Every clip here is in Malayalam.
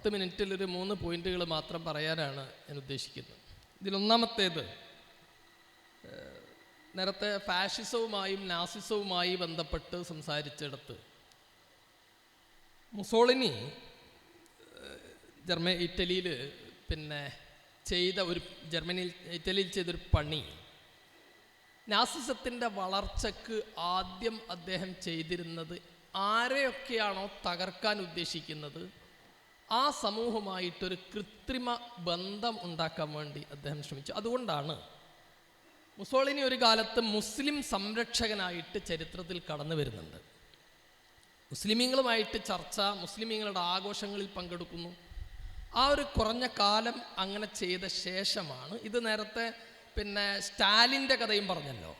10 മിനിറ്റിൽ ഒരു 3 പോയിന്റുകൾ മാത്രം പറയാനാണ് ഞാൻ ഉദ്ദേശിക്കുന്നത്. ഇതിലൊന്നാമത്തേത്, നേരത്തെ ഫാഷിസവുമായും നാസിസവുമായി ബന്ധപ്പെട്ട് സംസാരിച്ചിടത്ത് മുസോളിനി ഇറ്റലിയിൽ ഇറ്റലിയിൽ ചെയ്തൊരു പണി, നാസിസത്തിൻ്റെ വളർച്ചയ്ക്ക് ആദ്യം അദ്ദേഹം ചെയ്തിരുന്നത് ആരെയൊക്കെയാണോ തകർക്കാൻ ഉദ്ദേശിക്കുന്നത് ആ സമൂഹമായിട്ടൊരു കൃത്രിമ ബന്ധം ഉണ്ടാക്കാൻ വേണ്ടി അദ്ദേഹം ശ്രമിച്ചു. അതുകൊണ്ടാണ് മുസോളിനി ഒരു കാലത്ത് മുസ്ലിം സംരക്ഷകനായിട്ട് ചരിത്രത്തിൽ കടന്നു വരുന്നുണ്ട്. മുസ്ലിമീങ്ങളുമായിട്ട് ചർച്ച, മുസ്ലിമീങ്ങളുടെ ആഘോഷങ്ങളിൽ പങ്കെടുക്കുന്നു. ആ ഒരു കുറഞ്ഞ കാലം അങ്ങനെ ചെയ്ത ശേഷമാണ് ഇത്. നേരത്തെ സ്റ്റാലിൻ്റെ കഥയും പറഞ്ഞല്ലോ.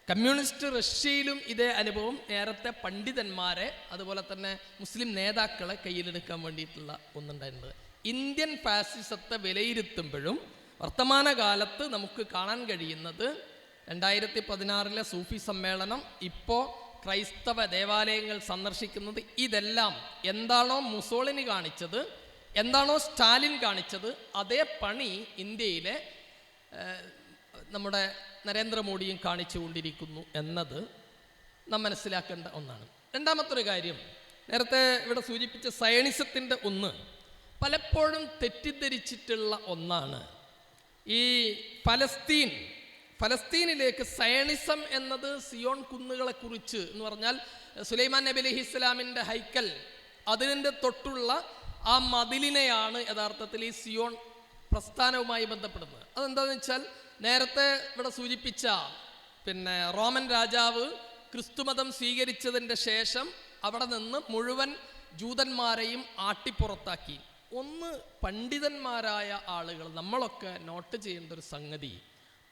കമ്മ്യൂണിസ്റ്റ് റഷ്യയിലും ഇതേ അനുഭവം നേരത്തെ പണ്ഡിതന്മാരെ അതുപോലെ തന്നെ മുസ്ലിം നേതാക്കളെ കയ്യിലെടുക്കാൻ വേണ്ടിയിട്ടുള്ള ഒന്നുണ്ടായിരുന്നത്. ഇന്ത്യൻ ഫാസിസത്തെ വിലയിരുത്തുമ്പോഴും വർത്തമാനകാലത്ത് നമുക്ക് കാണാൻ കഴിയുന്നത് 2016 സൂഫി സമ്മേളനം, ഇപ്പോൾ ക്രൈസ്തവ ദേവാലയങ്ങൾ സന്ദർശിക്കുന്നത്, ഇതെല്ലാം എന്താണോ മുസോളിനി കാണിച്ചത്, എന്താണോ സ്റ്റാലിൻ കാണിച്ചത്, അതേ പണി ഇന്ത്യയിലെ നമ്മുടെ നരേന്ദ്രമോദിയും കാണിച്ചുകൊണ്ടിരിക്കുന്നു എന്നത് നാം മനസ്സിലാക്കേണ്ട ഒന്നാണ്. രണ്ടാമത്തൊരു കാര്യം, നേരത്തെ ഇവിടെ സൂചിപ്പിച്ച സയണിസത്തിൻ്റെ പലപ്പോഴും തെറ്റിദ്ധരിച്ചിട്ടുള്ള ഒന്നാണ്. ഈ ഫലസ്തീനിലേക്ക് സയണിസം എന്നത് സിയോൺ കുന്നുകളെക്കുറിച്ച് എന്ന് പറഞ്ഞാൽ സുലൈമാൻ നബി അലൈഹി ഇസ്ലാമിൻ്റെ ഹൈക്കൽ, അതിൻ്റെ തൊട്ടുള്ള ആ മതിലിനെയാണ് യഥാർത്ഥത്തിൽ ഈ സിയോൺ പ്രസ്ഥാനവുമായി ബന്ധപ്പെടുന്നത്. അതെന്താണെന്ന് വെച്ചാൽ നേരത്തെ ഇവിടെ സൂചിപ്പിച്ച റോമൻ രാജാവ് ക്രിസ്തുമതം സ്വീകരിച്ചതിൻ്റെ ശേഷം അവിടെ നിന്ന് മുഴുവൻ ജൂതന്മാരെയും ആട്ടിപ്പുറത്താക്കി. പണ്ഡിതന്മാരായ ആളുകൾ നമ്മളൊക്കെ നോട്ട് ചെയ്യേണ്ട ഒരു സംഗതി,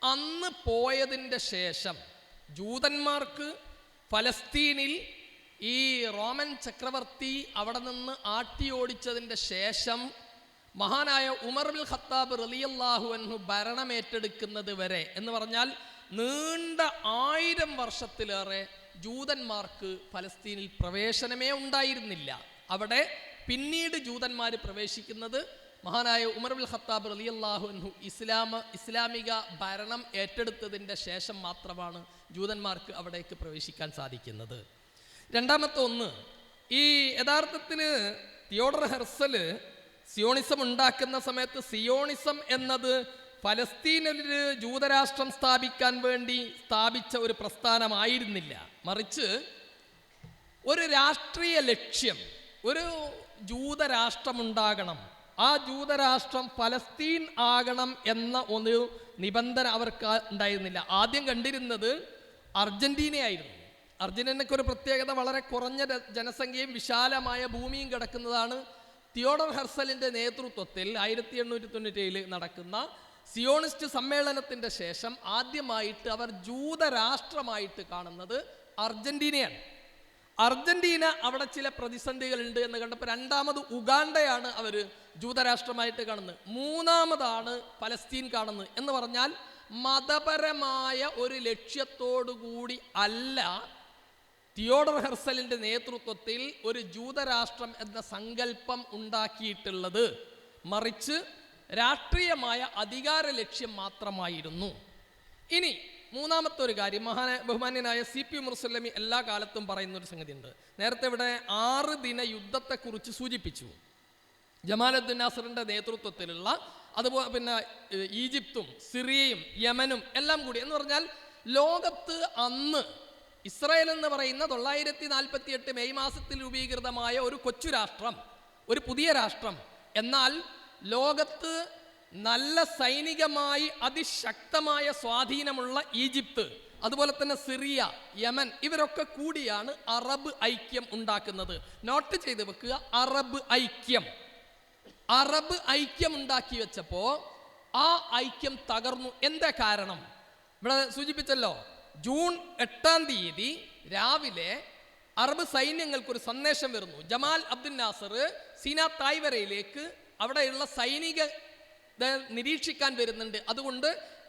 അന്ന് പോയതിൻ്റെ ശേഷം ജൂതന്മാർക്ക് ഫലസ്തീനിൽ ഈ റോമൻ ചക്രവർത്തി അവിടെ നിന്ന് ആട്ടിയോടിച്ചതിൻ്റെ ശേഷം മഹാനായ ഉമർ ബിൻ ഖത്താബ് റളിയല്ലാഹു അൻഹു ഭരണമേറ്റെടുക്കുന്നത് വരെ എന്ന് പറഞ്ഞാൽ നീണ്ട 1000 വർഷത്തിലേറെ ജൂതന്മാർക്ക് ഫലസ്തീനിൽ പ്രവേശനമേ ഉണ്ടായിരുന്നില്ല. അവിടെ പിന്നീട് ജൂതന്മാർ പ്രവേശിക്കുന്നത് മഹാനായ ഉമർ ബിൻ ഖത്താബ് റളിയല്ലാഹു അൻഹു ഇസ്ലാമിക ഭരണം ഏറ്റെടുത്തതിൻ്റെ ശേഷം മാത്രമാണ് ജൂതന്മാർക്ക് അവിടേക്ക് പ്രവേശിക്കാൻ സാധിക്കുന്നത്. രണ്ടാമത്തെ ഈ യഥാർത്ഥത്തിൽ തിയോഡർ ഹെർസല് സിയോണിസം ഉണ്ടാക്കുന്ന സമയത്ത് സിയോണിസം എന്നത് ഫലസ്തീനിലൊരു ജൂതരാഷ്ട്രം സ്ഥാപിക്കാൻ വേണ്ടി സ്ഥാപിച്ച ഒരു പ്രസ്ഥാനമായിരുന്നില്ല. മറിച്ച് ഒരു രാഷ്ട്രീയ ലക്ഷ്യം, ഒരു ജൂതരാഷ്ട്രമുണ്ടാകണം, ആ ജൂതരാഷ്ട്രം ഫലസ്തീൻ ആകണം എന്ന ഒരു നിബന്ധന അവർക്ക് ഉണ്ടായിരുന്നില്ല. ആദ്യം കണ്ടിരുന്നത് അർജന്റീനയായിരുന്നു. അർജന്റീനയ്ക്ക് ഒരു പ്രത്യേകത, വളരെ കുറഞ്ഞ ജനസംഖ്യയും വിശാലമായ ഭൂമിയും കിടക്കുന്നതാണ്. തിയോഡർ ഹെർസലിൻ്റെ നേതൃത്വത്തിൽ 1897 നടക്കുന്ന സിയോണിസ്റ്റ് സമ്മേളനത്തിൻ്റെ ശേഷം ആദ്യമായിട്ട് അവർ ജൂതരാഷ്ട്രമായിട്ട് കാണുന്നത് അർജന്റീനയാണ്. അർജന്റീന അവിടെ ചില പ്രതിസന്ധികളുണ്ട് എന്ന് കണ്ടപ്പോൾ രണ്ടാമത് ഉഗാണ്ടയാണ് അവർ ജൂതരാഷ്ട്രമായിട്ട് കാണുന്നത്. മൂന്നാമതാണ് പലസ്തീൻ കാണുന്നത്. എന്ന് പറഞ്ഞാൽ മതപരമായ ഒരു ലക്ഷ്യത്തോടു കൂടി അല്ല തിയോഡർ ഹെർസലിൻ്റെ നേതൃത്വത്തിൽ ഒരു ജൂതരാഷ്ട്രം എന്ന സങ്കല്പം ഉണ്ടാക്കിയിട്ടുള്ളത്, മറിച്ച് രാഷ്ട്രീയമായ അധികാര ലക്ഷ്യം മാത്രമായിരുന്നു. ഇനി മൂന്നാമത്തെ ഒരു കാര്യം, ബഹുമാന്യനായ CP മുർസലമി എല്ലാ കാലത്തും പറയുന്നൊരു സംഗതിയുണ്ട്. നേരത്തെ ഇവിടെ 6 ദിന യുദ്ധത്തെക്കുറിച്ച് സൂചിപ്പിച്ചു. ജമാലുദ്ദീൻ നാസറിൻ്റെ നേതൃത്വത്തിലുള്ള, അതുപോലെ ഈജിപ്തും സിറിയയും യമനും എല്ലാം കൂടി എന്ന് പറഞ്ഞാൽ ലോകത്ത് അന്ന് ഇസ്രായേൽ എന്ന് പറയുന്ന 948 മെയ് മാസത്തിൽ രൂപീകൃതമായ ഒരു കൊച്ചു രാഷ്ട്രം, ഒരു പുതിയ രാഷ്ട്രം. എന്നാൽ ലോകത്ത് നല്ല സൈനികമായി അതിശക്തമായ സ്വാധീനമുള്ള ഈജിപ്ത്, അതുപോലെ തന്നെ സിറിയ, യമൻ, ഇവരൊക്കെ കൂടിയാണ് അറബ് ഐക്യം ഉണ്ടാക്കുന്നത്. നോട്ട് ചെയ്ത് വെക്കുക, അറബ് ഐക്യം ഉണ്ടാക്കി വെച്ചപ്പോൾ ആ ഐക്യം തകർന്നു. എന്താ കാരണം? ഇവിടെ സൂചിപ്പിച്ചല്ലോ, ജൂൺ 8-ാം തീയതി രാവിലെ അറബ് സൈന്യങ്ങൾക്കൊരു സന്ദേശം വരുന്നു. ജമാൽ അബ്ദുൽ നാസർ സീനാ തായ്വരയിലേക്ക് അവിടെയുള്ള സൈനിക നിരീക്ഷിക്കാൻ വരുന്നുണ്ട്. അതുകൊണ്ട്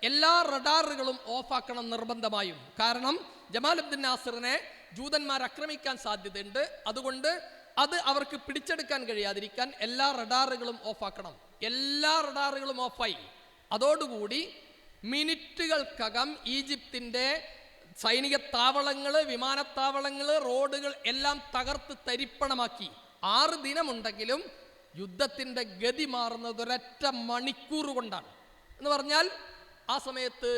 എല്ലാ റഡാറുകളും ഓഫാക്കണം നിർബന്ധമായും. കാരണം ജമാൽ അബ്ദുൽ നാസറിനെ ജൂതന്മാർ ആക്രമിക്കാൻ സാധ്യതയുണ്ട്. അതുകൊണ്ട് അത് അവർക്ക് പിടിച്ചെടുക്കാൻ കഴിയാതിരിക്കാൻ എല്ലാ റഡാറുകളും ഓഫാക്കണം. എല്ലാ റഡാറുകളും ഓഫായി. അതോടുകൂടി മിനിറ്റുകൾക്കകം ഈജിപ്തിൻ്റെ സൈനിക താവളങ്ങൾ, വിമാനത്താവളങ്ങൾ, റോഡുകൾ എല്ലാം തകർത്ത് തരിപ്പണമാക്കി. 6 ദിനമുണ്ടെങ്കിലും യുദ്ധത്തിൻ്റെ ഗതി മാറുന്നത് ഒരൊറ്റ മണിക്കൂർ കൊണ്ടാണ്. എന്ന് പറഞ്ഞാൽ ആ സമയത്ത്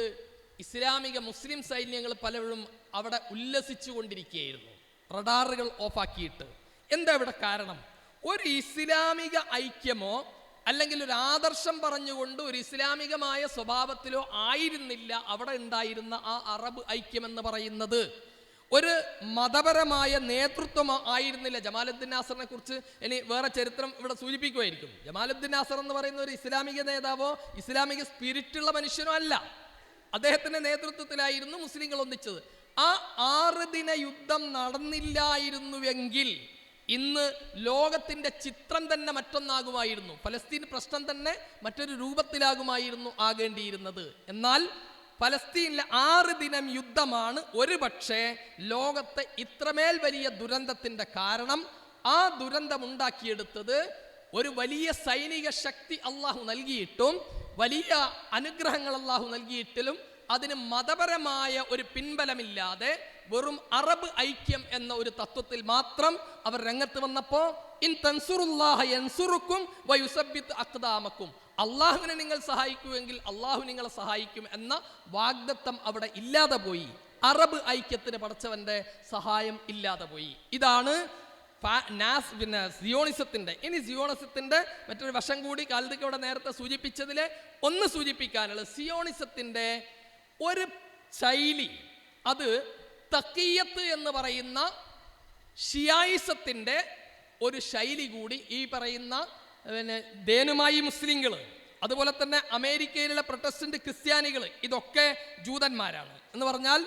ഇസ്ലാമിക മുസ്ലിം സൈന്യങ്ങൾ പലപ്പോഴും അവിടെ ഉല്ലസിച്ചു കൊണ്ടിരിക്കുകയായിരുന്നു, റഡാറുകൾ ഓഫാക്കിയിട്ട്. എന്താ ഇവിടെ കാരണം? ഒരു ഇസ്ലാമിക ഐക്യമോ അല്ലെങ്കിൽ ഒരു ആദർശം പറഞ്ഞുകൊണ്ട് ഒരു ഇസ്ലാമികമായ സ്വഭാവത്തിലോ ആയിരുന്നില്ല അവിടെ ഉണ്ടായിരുന്ന ആ അറബ് ഐക്യം എന്ന് പറയുന്നത്. ഒരു മതപരമായ നേതൃത്വം ആയിരുന്നില്ല. ജമാലുദ്ദീൻ നാസറിനെ കുറിച്ച് ഇനി വേറെ ചരിത്രം ഇവിടെ സൂചിപ്പിക്കുമായിരിക്കും. ജമാലുദ്ദീൻ നാസർ എന്ന് പറയുന്ന ഒരു ഇസ്ലാമിക നേതാവോ ഇസ്ലാമിക സ്പിരിറ്റുള്ള മനുഷ്യനോ അല്ല. അദ്ദേഹത്തിൻ്റെ നേതൃത്വത്തിലായിരുന്നു മുസ്ലിങ്ങൾ ഒന്നിച്ചത്. ആ 6 ദിന യുദ്ധം നടന്നില്ലായിരുന്നുവെങ്കിൽ ഇന്ന് ലോകത്തിൻ്റെ ചിത്രം തന്നെ മറ്റൊന്നാകുമായിരുന്നു. ഫലസ്തീൻ പ്രശ്നം തന്നെ മറ്റൊരു രൂപത്തിലാകുമായിരുന്നു ആകേണ്ടിയിരുന്നത്. എന്നാൽ ഫലസ്തീനിലെ 6 ദിനം യുദ്ധമാണ് ഒരു പക്ഷേ ലോകത്തെ ഇത്രമേൽ വലിയ ദുരന്തത്തിൻ്റെ കാരണം. ആ ദുരന്തമുണ്ടാക്കിയെടുത്തത് ഒരു വലിയ സൈനിക ശക്തി അള്ളാഹു നൽകിയിട്ടും വലിയ അനുഗ്രഹങ്ങൾ അള്ളാഹു നൽകിയിട്ടിലും അതിന് മതപരമായ ഒരു പിൻബലമില്ലാതെ വെറും അറബ് ഐക്യം എന്ന ഒരു തത്വത്തിൽ മാത്രം അവർ രംഗത്ത് വന്നപ്പോൾ ഇൻ തൻസുറുല്ലാഹ യൻസുറുക്കും വയുസബ്ബിത് അഖ്ദാമക്കും, അള്ളാഹുവിനെ നിങ്ങൾ സഹായിക്കുമെങ്കിൽ അള്ളാഹു നിങ്ങളെ സഹായിക്കും എന്ന വാഗ്ദത്തം അവിടെ ഇല്ലാതെ പോയി. അറബ് ഐക്യത്തിന് പടച്ചവന്റെ സഹായം ഇല്ലാതെ പോയി. ഇതാണ് സിയോണിസത്തിന്റെ. ഇനി സിയോണിസത്തിന്റെ മറ്റൊരു വശം കൂടി കാലത്തേക്ക് ഇവിടെ നേരത്തെ സൂചിപ്പിച്ചതിലെ ഒന്ന് സൂചിപ്പിക്കാനുള്ളത്, സിയോണിസത്തിന്റെ ഒരു ശൈലി, അത് തഖിയ്യത്ത് എന്ന് പറയുന്ന ഷിയായിസത്തിന്റെ ഒരു ശൈലി കൂടി ഈ പറയുന്ന ദേനുമായി മുസ്ലിങ്ങൾ, അതുപോലെ തന്നെ അമേരിക്കയിലുള്ള പ്രൊട്ടസ്റ്റന്റ് ക്രിസ്ത്യാനികൾ, ഇതൊക്കെ ജൂതന്മാരാണ് എന്ന് പറഞ്ഞാൽ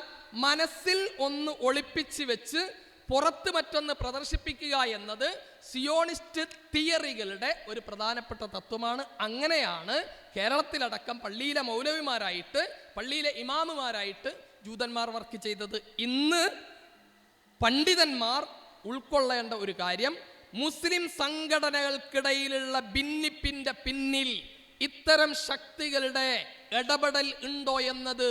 മനസ്സിൽ ഒന്ന് ഒളിപ്പിച്ച് വെച്ച് പുറത്ത് മറ്റൊന്ന് പ്രദർശിപ്പിക്കുക എന്നത് സിയോണിസ്റ്റ് തിയറികളുടെ ഒരു പ്രധാനപ്പെട്ട തത്വമാണ്. അങ്ങനെയാണ് കേരളത്തിലടക്കം പള്ളിയിലെ മൗലവിമാരായിട്ട്, പള്ളിയിലെ ഇമാമുമാരായിട്ട് ജൂതന്മാർ വർക്ക് ചെയ്തത്. ഇന്ന് പണ്ഡിതന്മാർ ഉൾക്കൊള്ളേണ്ട ഒരു കാര്യം, മുസ്ലിം സംഘടനകൾക്കിടയിലുള്ള ഭിന്നിപ്പിന്റെ പിന്നിൽ ഇത്തരം ശക്തികളുടെ ഇടപെടൽ ഉണ്ടോ എന്നത്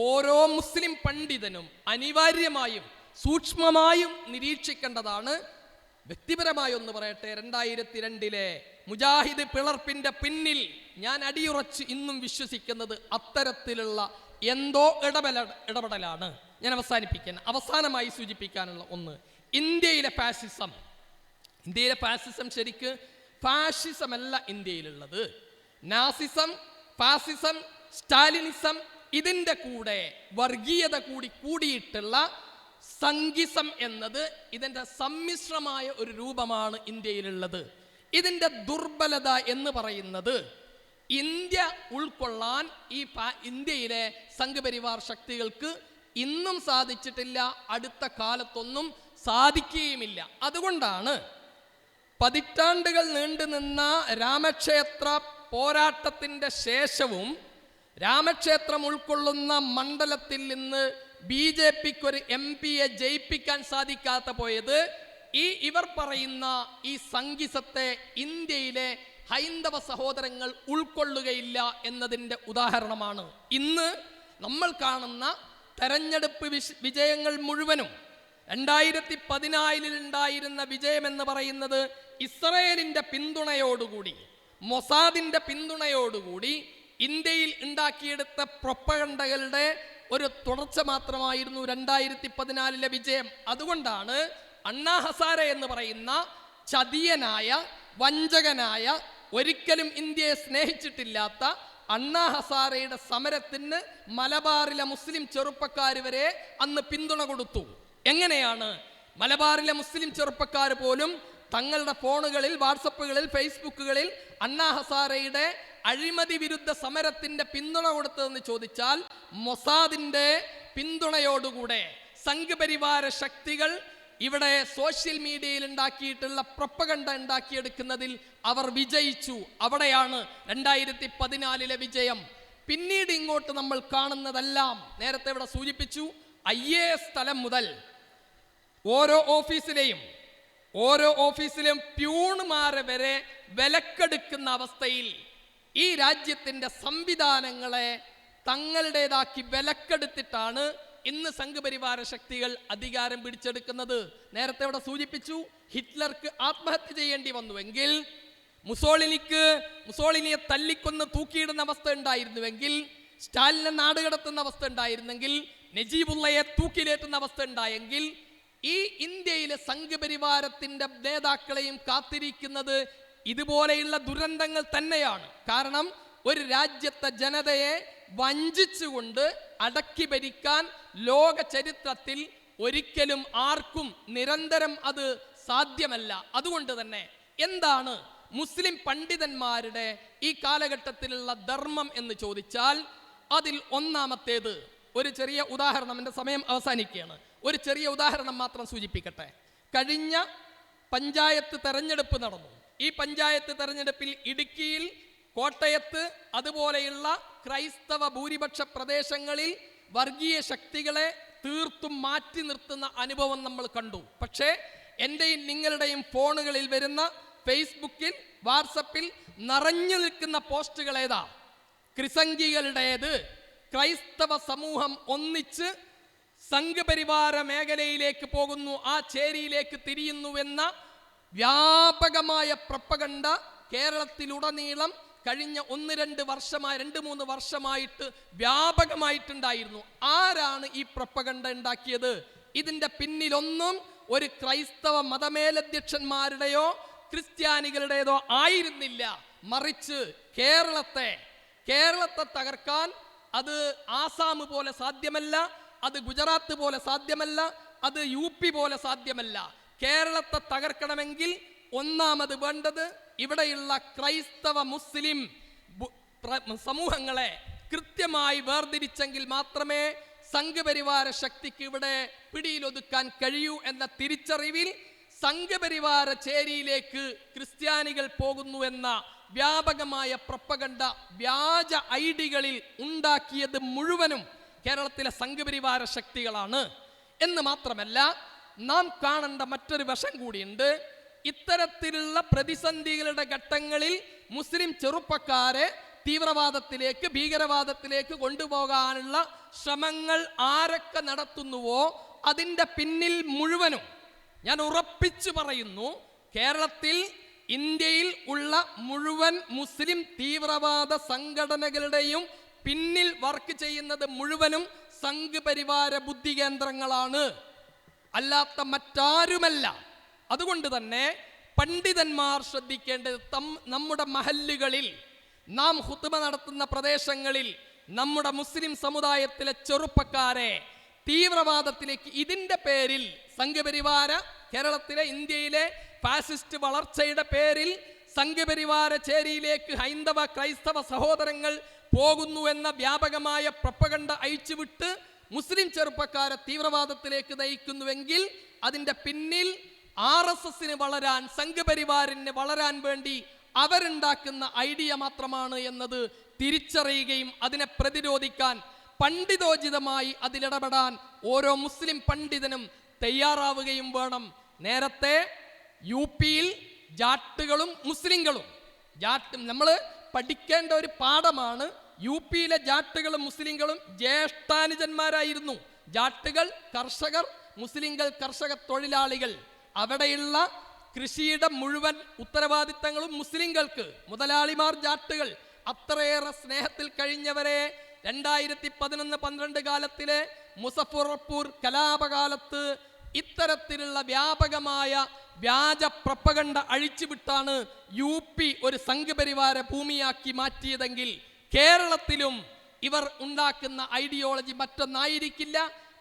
ഓരോ മുസ്ലിം പണ്ഡിതനും അനിവാര്യമായും സൂക്ഷ്മമായും നിരീക്ഷിക്കേണ്ടതാണ്. വ്യക്തിപരമായി ഒന്ന് പറയട്ടെ, 2002 മുജാഹിദ് പിളർപ്പിന്റെ പിന്നിൽ ഞാൻ അടിയുറച്ച് ഇന്നും വിശ്വസിക്കുന്നത് അത്തരത്തിലുള്ള എന്തോ ഇടപെടലാണ്. ഞാൻ അവസാനമായി സൂചിപ്പിക്കാനുള്ള ഒന്ന്, ഇന്ത്യയിലെ ഫാസിസം ശരിക്ക് ഫാഷിസം അല്ല ഇന്ത്യയിലുള്ളത്. നാസിസം, ഫാസിസം, സ്റ്റാലിനിസം, ഇതിൻ്റെ കൂടെ വർഗീയത കൂടിയിട്ടുള്ള സംഘിസം എന്നത് ഇതിൻ്റെ സമ്മിശ്രമായ ഒരു രൂപമാണ് ഇന്ത്യയിലുള്ളത്. ഇതിൻ്റെ ദുർബലത എന്ന് പറയുന്നത് ഇന്ത്യ ഉൾക്കൊള്ളാൻ ഈ ഇന്ത്യയിലെ സംഘപരിവാർ ശക്തികൾക്ക് ഇന്നും സാധിച്ചിട്ടില്ല, അടുത്ത കാലത്തൊന്നും സാധിക്കുകയുമില്ല. അതുകൊണ്ടാണ് പതിറ്റാണ്ടുകൾ നീണ്ടുനിന്ന രാമക്ഷേത്ര പോരാട്ടത്തിൻ്റെ ശേഷവും രാമക്ഷേത്രം ഉൾക്കൊള്ളുന്ന മണ്ഡലത്തിൽ നിന്ന് BJPക്ക് ഒരു MP-യെ ജയിപ്പിക്കാൻ സാധിക്കാത്ത പോയത് ഇവർ പറയുന്ന ഈ സംഘിസത്തെ ഇന്ത്യയിലെ ഹൈന്ദവ സഹോദരങ്ങൾ ഉൾക്കൊള്ളുകയില്ല എന്നതിൻ്റെ ഉദാഹരണമാണ്. ഇന്ന് നമ്മൾ കാണുന്ന തെരഞ്ഞെടുപ്പ് വിജയങ്ങൾ മുഴുവനും 2014 ഉണ്ടായിരുന്ന വിജയമെന്ന് പറയുന്നത് ഇസ്രയേലിൻ്റെ പിന്തുണയോടുകൂടി, മൊസാദിൻ്റെ പിന്തുണയോടുകൂടി ഇന്ത്യയിൽ ഉണ്ടാക്കിയെടുത്ത പ്രൊപ്പഗണ്ടകളുടെ ഒരു തുടർച്ച മാത്രമായിരുന്നു 2014 വിജയം. അതുകൊണ്ടാണ് അണ്ണാ ഹസാരെ എന്ന് പറയുന്ന ചതിയനായ, വഞ്ചകനായ, ഒരിക്കലും ഇന്ത്യയെ സ്നേഹിച്ചിട്ടില്ലാത്ത അണ്ണാ ഹസാരയുടെ സമരത്തിന് മലബാറിലെ മുസ്ലിം ചെറുപ്പക്കാർ വരെ അന്ന് പിന്തുണ കൊടുത്തു. എങ്ങനെയാണ് മലബാറിലെ മുസ്ലിം ചെറുപ്പക്കാർ പോലും തങ്ങളുടെ ഫോണുകളിൽ, വാട്സപ്പുകളിൽ, ഫേസ്ബുക്കുകളിൽ അണ്ണാ ഹസാരയുടെ അഴിമതി വിരുദ്ധ സമരത്തിന്റെ പിന്തുണ കൊടുത്തതെന്ന് ചോദിച്ചാൽ, മൊസാദിന്റെ പിന്തുണയോടുകൂടെ സംഘപരിവാര ശക്തികൾ ഇവിടെ സോഷ്യൽ മീഡിയയിൽ ഉണ്ടാക്കിയിട്ടുള്ള പ്രൊപ്പഗണ്ട ഉണ്ടാക്കിയെടുക്കുന്നതിൽ അവർ വിജയിച്ചു. അവിടെയാണ് 2014 വിജയം. പിന്നീട് ഇങ്ങോട്ട് നമ്മൾ കാണുന്നതെല്ലാം നേരത്തെ ഇവിടെ സൂചിപ്പിച്ചു, IAS തലം മുതൽ ഓരോ ഓഫീസിലെയും ഓരോ ഓഫീസിലും പ്യൂണുമാരെ വരെ വിലക്കെടുക്കുന്ന അവസ്ഥയിൽ ഈ രാജ്യത്തിൻ്റെ സംവിധാനങ്ങളെ തങ്ങളുടേതാക്കി വിലക്കെടുത്തിട്ടാണ് ഇന്ന് സംഘപരിവാര ശക്തികൾ അധികാരം പിടിച്ചെടുക്കുന്നത്. നേരത്തെ ഇവിടെ സൂചിപ്പിച്ചു, ഹിറ്റ്ലർക്ക് ആത്മഹത്യ ചെയ്യേണ്ടി വന്നുവെങ്കിൽ, മുസോളിനിയെ തല്ലിക്കൊന്ന് തൂക്കിയിടുന്ന അവസ്ഥ ഉണ്ടായിരുന്നുവെങ്കിൽ, സ്റ്റാലിനെ നാടുകടത്തുന്ന അവസ്ഥ ഉണ്ടായിരുന്നെങ്കിൽ, നജീബുള്ളയെ തൂക്കിലേറ്റുന്ന അവസ്ഥ ഉണ്ടായെങ്കിൽ, ഈ ഇന്ത്യയിലെ സംഘപരിവാരത്തിൻ്റെ നേതാക്കളെയും കാത്തിരിക്കുന്നത് ഇതുപോലെയുള്ള ദുരന്തങ്ങൾ തന്നെയാണ്. കാരണം ഒരു രാജ്യത്തെ ജനതയെ വഞ്ചിച്ചുകൊണ്ട് അടക്കി ഭരിക്കാൻ ലോക ചരിത്രത്തിൽ ഒരിക്കലും ആർക്കും നിരന്തരം അത് സാധ്യമല്ല. അതുകൊണ്ട് തന്നെ എന്താണ് മുസ്ലിം പണ്ഡിതന്മാരുടെ ഈ കാലഘട്ടത്തിലുള്ള ധർമ്മം എന്ന് ചോദിച്ചാൽ, അതിൽ ഒന്നാമത്തേത് ഒരു ചെറിയ ഉദാഹരണം, എൻ്റെ സമയം അവസാനിക്കുകയാണ്, ഒരു ചെറിയ ഉദാഹരണം മാത്രം സൂചിപ്പിക്കട്ടെ. കഴിഞ്ഞ പഞ്ചായത്ത് തെരഞ്ഞെടുപ്പ് നടന്നു. ഈ പഞ്ചായത്ത് തെരഞ്ഞെടുപ്പിൽ ഇടുക്കിയിൽ, കോട്ടയത്ത്, അതുപോലെയുള്ള ക്രൈസ്തവ ഭൂരിപക്ഷ പ്രദേശങ്ങളിൽ വർഗീയ ശക്തികളെ തീർത്തും മാറ്റി നിർത്തുന്ന അനുഭവം നമ്മൾ കണ്ടു. പക്ഷേ എൻ്റെയും നിങ്ങളുടെയും ഫോണുകളിൽ വരുന്ന, ഫേസ്ബുക്കിൽ, വാട്സപ്പിൽ നിറഞ്ഞു നിൽക്കുന്ന പോസ്റ്റുകൾ ഏതാ? ക്രിസംഖികളുടേത്. ക്രൈസ്തവ സമൂഹം ഒന്നിച്ച് സംഘപരിവാര മേഖലയിലേക്ക് പോകുന്നു, ആ ചേരിയിലേക്ക് തിരിയുന്നുവെന്ന വ്യാപകമായ പ്രൊപ്പഗണ്ട കേരളത്തിലുടനീളം കഴിഞ്ഞ 2-3 വർഷമായിട്ട് വ്യാപകമായിട്ടുണ്ടായിരുന്നു. ആരാണ് ഈ പ്രൊപ്പഗണ്ട ഉണ്ടാക്കിയത്? ഇതിൻ്റെ പിന്നിലൊന്നും ഒരു ക്രൈസ്തവ മതമേലധ്യക്ഷന്മാരുടെയോ ക്രിസ്ത്യാനികളുടേതോ ആയിരുന്നില്ല. മറിച്ച് കേരളത്തെ തകർക്കാൻ അത് ആസാം പോലെ സാധ്യമല്ല, അത് ഗുജറാത്ത് പോലെ സാധ്യമല്ല, അത് UP പോലെ സാധ്യമല്ല. കേരളത്തെ തകർക്കണമെങ്കിൽ ഒന്നാമത് വേണ്ടത് ഇവിടെയുള്ള ക്രൈസ്തവ മുസ്ലിം സമൂഹങ്ങളെ കൃത്യമായി വേർതിരിച്ചെങ്കിൽ മാത്രമേ സംഘപരിവാര ശക്തിക്ക് ഇവിടെ പിടിയിലൊതുക്കാൻ കഴിയൂ എന്ന തിരിച്ചറിവിൽ സംഘപരിവാര ചേരിയിലേക്ക് ക്രിസ്ത്യാനികൾ പോകുന്നു എന്ന വ്യാപകമായ പ്രൊപ്പഗണ്ട വ്യാജ ഐഡികളിൽ ഉണ്ടാക്കിയത് മുഴുവനും കേരളത്തിലെ സംഘപരിവാര ശക്തികളാണ് എന്ന് മാത്രമല്ല, നാം കാണേണ്ട മറ്റൊരു വശം കൂടിയുണ്ട്. ഇത്തരത്തിലുള്ള പ്രതിസന്ധികളുടെ ഘട്ടങ്ങളിൽ മുസ്ലിം ചെറുപ്പക്കാരെ തീവ്രവാദത്തിലേക്ക്, ഭീകരവാദത്തിലേക്ക് കൊണ്ടുപോകാനുള്ള ശ്രമങ്ങൾ ആരൊക്കെ നടത്തുന്നുവോ അതിൻ്റെ പിന്നിൽ മുഴുവനും, ഞാൻ ഉറപ്പിച്ചു പറയുന്നു, കേരളത്തിൽ, ഇന്ത്യയിൽ ഉള്ള മുഴുവൻ മുസ്ലിം തീവ്രവാദ സംഘടനകളുടെയും പിന്നിൽ വർക്ക് ചെയ്യുന്നത് മുഴുവനും സംഘപരിവാര ബുദ്ധി കേന്ദ്രങ്ങളാണ്, അല്ലാത്ത മറ്റാരുമല്ല. അതുകൊണ്ട് തന്നെ പണ്ഡിതന്മാർ ശ്രദ്ധിക്കേണ്ടത്, നമ്മുടെ മഹല്ലുകളിൽ, നാം ഖുത്ബ നടത്തുന്ന പ്രദേശങ്ങളിൽ നമ്മുടെ മുസ്ലിം സമുദായത്തിലെ ചെറുപ്പക്കാരെ തീവ്രവാദത്തിലേക്ക്, ഇതിൻ്റെ പേരിൽ സംഘപരിവാര, കേരളത്തിലെ, ഇന്ത്യയിലെ ഫാസിസ്റ്റ് വളർച്ചയുടെ പേരിൽ സംഘപരിവാര ചേരിയിലേക്ക് ഹൈന്ദവ ക്രൈസ്തവ സഹോദരങ്ങൾ പോകുന്നു എന്ന വ്യാപകമായ പ്രൊപ്പഗണ്ട അയച്ചുവിട്ട് മുസ്ലിം ചെറുപ്പക്കാരെ തീവ്രവാദത്തിലേക്ക് നയിക്കുന്നുവെങ്കിൽ അതിൻ്റെ പിന്നിൽ RSSന് വളരാൻ, സംഘപരിവാറിന് വളരാൻ വേണ്ടി അവരുണ്ടാക്കുന്ന ഐഡിയ മാത്രമാണ് എന്നത് തിരിച്ചറിയുകയും അതിനെ പ്രതിരോധിക്കാൻ, പണ്ഡിതോചിതമായി അതിലിടപെടാൻ ഓരോ മുസ്ലിം പണ്ഡിതനും തയ്യാറാവുകയും വേണം. നേരത്തെ UPയിൽ ജാട്ടുകളും മുസ്ലിങ്ങളും, നമ്മൾ പഠിക്കേണ്ട ഒരു പാഠമാണ്. UPയിലെ ജാട്ടുകളും മുസ്ലിങ്ങളും ജ്യേഷ്ഠാനുജന്മാരായിരുന്നു. ജാട്ടുകൾ കർഷകർ, മുസ്ലിങ്ങൾ കർഷക തൊഴിലാളികൾ. അവിടെയുള്ള കൃഷിയുടെ മുഴുവൻ ഉത്തരവാദിത്തങ്ങളും മുസ്ലിങ്ങൾക്ക്. മുതലാളിമാർ ജാട്ടുകൾ. അത്രയേറെ സ്നേഹത്തിൽ കഴിഞ്ഞവരെ 2011-12 കാലത്തിലെ മുസഫർപൂർ കലാപകാലത്ത് ഇത്തരത്തിലുള്ള വ്യാപകമായ വ്യാജ പ്രൊപ്പഗണ്ട അഴിച്ചുവിട്ടാണ് UP ഒരു സംഘപരിവാര ഭൂമിയാക്കി മാറ്റിയതെങ്കിൽ കേരളത്തിലും ഇവർ ഉണ്ടാക്കുന്ന ഐഡിയോളജി മറ്റൊന്നായിരിക്കില്ല.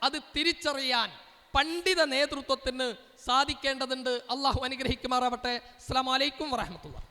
അത് തിരിച്ചറിയാൻ പണ്ഡിത നേതൃത്വത്തിന് സാധിക്കേണ്ടതുണ്ട്. അള്ളാഹു അനുഗ്രഹിക്കുമാറാവട്ടെ. അസ്സലാമു അലൈക്കും വറഹ്മത്തുള്ളാഹി.